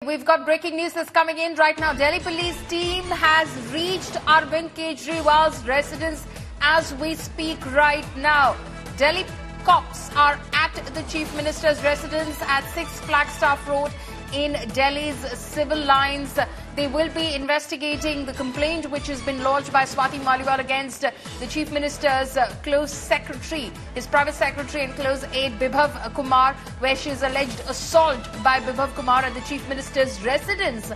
We've got breaking news that's coming in right now. Delhi police team has reached Arvind Kejriwal's residence as we speak right now. Delhi cops are at the Chief Minister's residence at 6 Flagstaff Road in Delhi's civil lines. They will be investigating the complaint which has been lodged by Swati Maliwal against the Chief Minister's close secretary, his private secretary and close aide Bibhav Kumar, where she is alleged assault by Bibhav Kumar at the Chief Minister's residence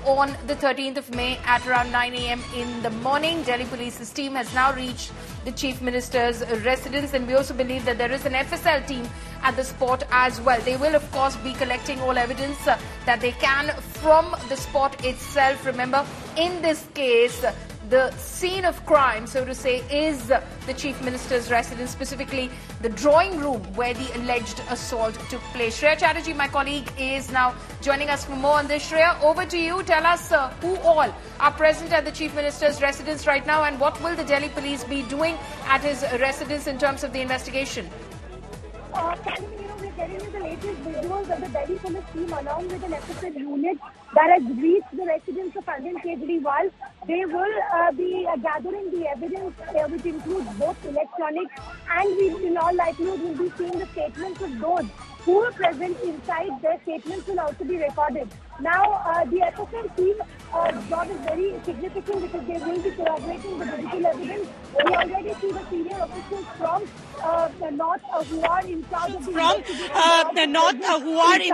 on the 13th of May at around 9 a.m. in the morning. Delhi Police's team has now reached the Chief Minister's residence, and we also believe that there is an FSL team at the spot as well. They will, of course, be collecting all evidence that they can from the spot itself. Remember, in this case, the scene of crime, so to say, is the Chief Minister's residence, specifically the drawing room where the alleged assault took place. Shreya Chatterjee, my colleague, is now joining us for more on this. Shreya, over to you. Tell us who all are present at the Chief Minister's residence right now, and what will the Delhi police be doing at his residence in terms of the investigation? We're getting you the latest visuals of the Delhi police team along with an FSL unit that has reached the residence of Arvind Kejriwal. They will be gathering the evidence which includes both electronic and we in all likelihood will be seeing the statements of those who are present inside. Their statements will also be recorded. Now, the FSL team job is very significant because they will be corroborating the digital evidence. We already see the senior officials from the north who are in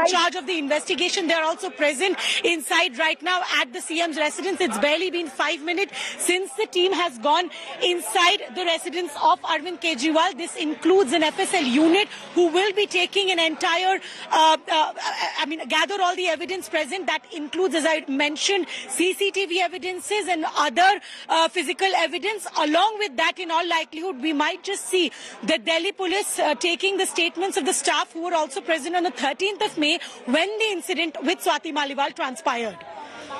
charge of the investigation. They are also present inside right now at the CM's residence. It's barely been 5 minutes since the team has gone inside the residence of Arvind Kejriwal. This includes an FSL unit who will be taking an entire, gather all the evidence present. That includes, as I mentioned, CCTV evidences and other physical evidence. Along with that, in all likelihood, we might just see the Delhi police taking the statements of the staff who were also present on the 13th of May when the incident with Swati Maliwal transpired.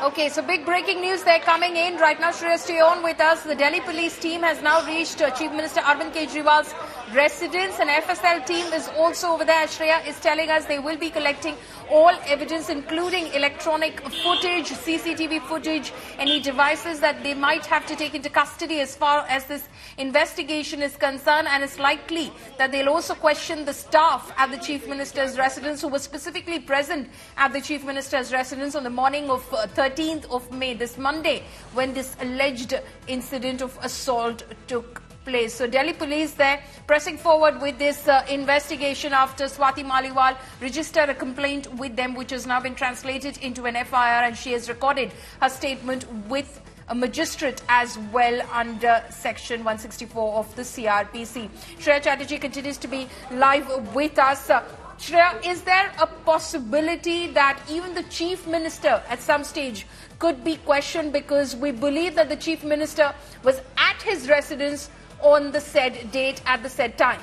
Okay, so big breaking news there coming in right now. Shreya, stay on with us. The Delhi police team has now reached Chief Minister Arvind Kejriwal's residence. An FSL team is also over there. Shreya is telling us they will be collecting all evidence, including electronic footage, CCTV footage, any devices that they might have to take into custody as far as this investigation is concerned. And it's likely that they'll also question the staff at the Chief Minister's residence who was specifically present at the Chief Minister's residence on the morning of 13th of May, this Monday, when this alleged incident of assault took place. So Delhi police there pressing forward with this investigation after Swati Maliwal registered a complaint with them, which has now been translated into an FIR, and she has recorded her statement with a magistrate as well under section 164 of the CRPC. Shreya Chatterjee continues to be live with us. Shreya, is there a possibility that even the Chief Minister at some stage could be questioned, because we believe that the Chief Minister was at his residence on the said date at the said time?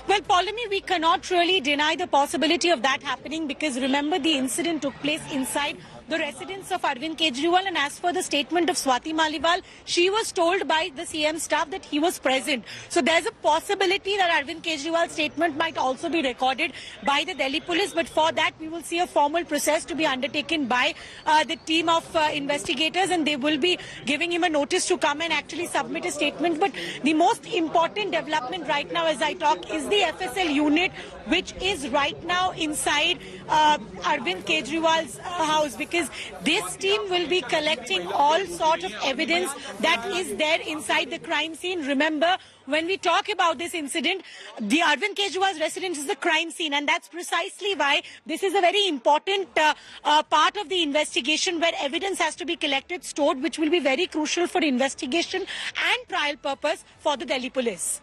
Well, Paulami, we cannot really deny the possibility of that happening, because remember, the incident took place inside the residence of Arvind Kejriwal, and as for the statement of Swati Maliwal, she was told by the CM staff that he was present. So there's a possibility that Arvind Kejriwal's statement might also be recorded by the Delhi police, but for that we will see a formal process to be undertaken by the team of investigators, and they will be giving him a notice to come and actually submit a statement. But the most important development right now as I talk is the FSL unit, which is right now inside Arvind Kejriwal's house, because this team will be collecting all sort of evidence that is there inside the crime scene. Remember, when we talk about this incident, the Arvind Kejriwal's residence is the crime scene, and that's precisely why this is a very important part of the investigation, where evidence has to be collected, stored, which will be very crucial for investigation and trial purpose for the Delhi police.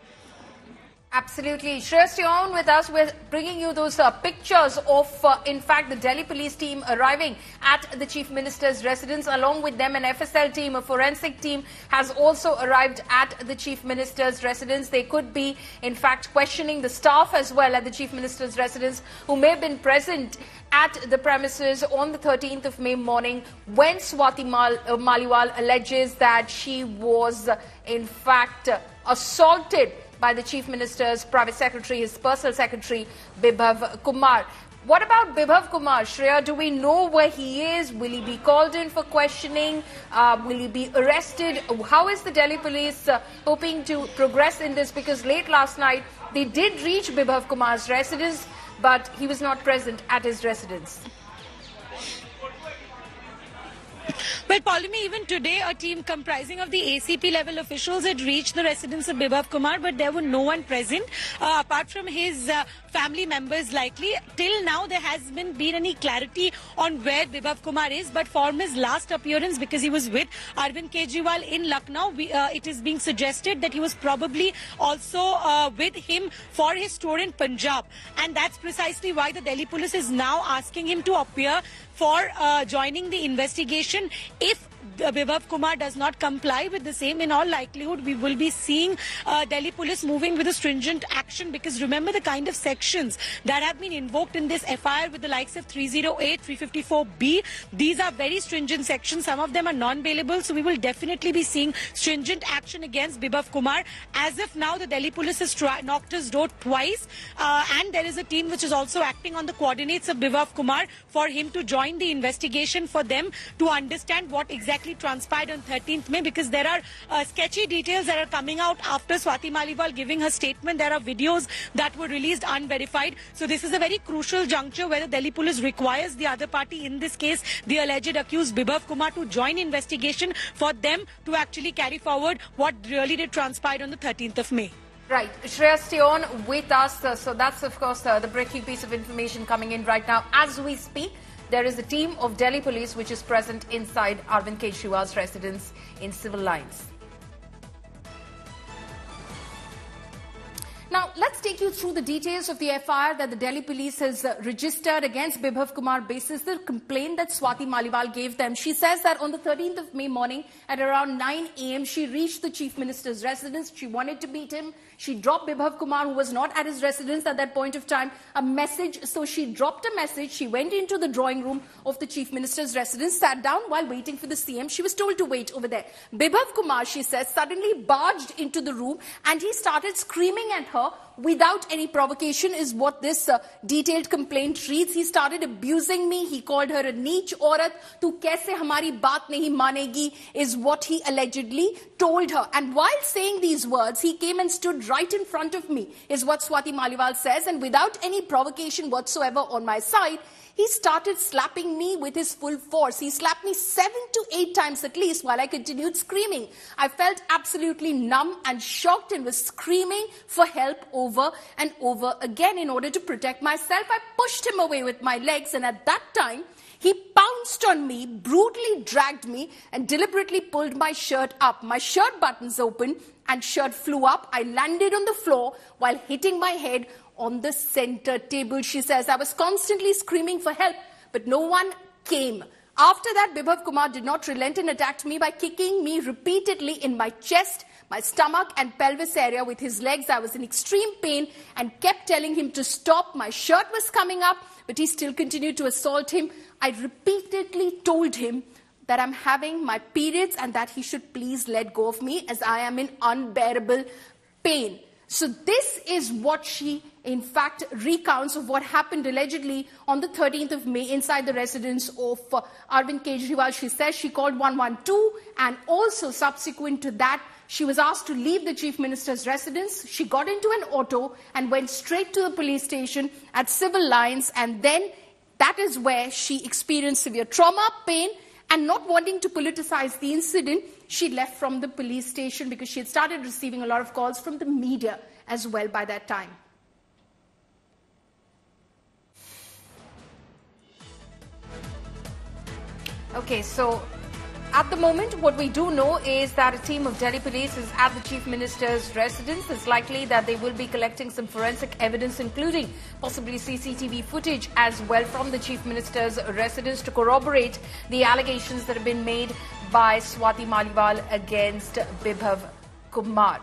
Absolutely. Shreya, stay on with us. We're bringing you those pictures of, in fact, the Delhi police team arriving at the Chief Minister's residence. Along with them, an FSL team, a forensic team, has also arrived at the Chief Minister's residence. They could be, in fact, questioning the staff as well at the Chief Minister's residence, who may have been present at the premises on the 13th of May morning when Swati Maliwal alleges that she was, in fact, assaulted by the Chief Minister's private secretary, his personal secretary, Bibhav Kumar. What about Bibhav Kumar? Shreya, do we know where he is? Will he be called in for questioning? Will he be arrested? How is the Delhi police hoping to progress in this? Because late last night, they did reach Bibhav Kumar's residence, but he was not present at his residence. Well, Paulimi, even today, a team comprising of the ACP level officials had reached the residence of Bibhav Kumar, but there were no one present, apart from his family members likely. Till now, there hasn't been any clarity on where Bibhav Kumar is, but from his last appearance, because he was with Arvind Kejriwal in Lucknow, it is being suggested that he was probably also with him for his tour in Punjab. And that's precisely why the Delhi police is now asking him to appear for joining the investigation. If Bibhav Kumar does not comply with the same, in all likelihood, we will be seeing Delhi police moving with a stringent action, because remember the kind of sections that have been invoked in this FIR with the likes of 308, 354B. These are very stringent sections. Some of them are non-bailable, so we will definitely be seeing stringent action against Bibhav Kumar. As of now, the Delhi police has knocked his door twice, and there is a team which is also acting on the coordinates of Bibhav Kumar for him to join the investigation, for them to understand what exactly transpired on 13th May, because there are sketchy details that are coming out after Swati Maliwal giving her statement. There are videos that were released unverified. So this is a very crucial juncture where the Delhi police requires the other party, in this case the alleged accused Bibhav Kumar, to join investigation for them to actually carry forward what really did transpire on the 13th of May. Right. Shreya, stay on with us. So that's, of course, the breaking piece of information coming in right now. As we speak, there is a team of Delhi police which is present inside Arvind Kejriwal's residence in Civil Lines. Now, let's take you through the details of the FIR that the Delhi police has registered against Bibhav Kumar basis the complaint that Swati Maliwal gave them. She says that on the 13th of May morning at around 9 a.m., she reached the Chief Minister's residence. She wanted to meet him. She dropped Bibhav Kumar, who was not at his residence at that point of time, a message. So she dropped a message. She went into the drawing room of the Chief Minister's residence, sat down while waiting for the CM. She was told to wait over there. Bibhav Kumar, she says, suddenly barged into the room and he started screaming at her without any provocation, is what this detailed complaint reads. He started abusing me. He called her a neech aurat. Tu kaise hamari baat nahi manegi, is what he allegedly told her. And while saying these words, he came and stood right in front of me, is what Swati Maliwal says. And without any provocation whatsoever on my side, he started slapping me with his full force. He slapped me 7 to 8 times at least while I continued screaming. I felt absolutely numb and shocked and was screaming for help over and over again in order to protect myself. I pushed him away with my legs, and at that time, he pounced on me, brutally dragged me, and deliberately pulled my shirt up. My shirt buttons opened and shirt flew up. I landed on the floor while hitting my head on the center table. She says, I was constantly screaming for help, but no one came. After that, Bibhav Kumar did not relent and attacked me by kicking me repeatedly in my chest, my stomach and pelvis area with his legs. I was in extreme pain and kept telling him to stop. My shirt was coming up, but he still continued to assault him. I repeatedly told him that I'm having my periods and that he should please let go of me as I am in unbearable pain. So this is what she, in fact, recounts of what happened allegedly on the 13th of May inside the residence of Arvind Kejriwal. She says she called 112, and also subsequent to that, she was asked to leave the Chief Minister's residence. She got into an auto and went straight to the police station at Civil Lines, and then that is where she experienced severe trauma, pain, and not wanting to politicize the incident, she left from the police station because she had started receiving a lot of calls from the media as well by that time. Okay, so at the moment, what we do know is that a team of Delhi police is at the Chief Minister's residence. It's likely that they will be collecting some forensic evidence, including possibly CCTV footage as well from the Chief Minister's residence to corroborate the allegations that have been made by Swati Maliwal against Bibhav Kumar.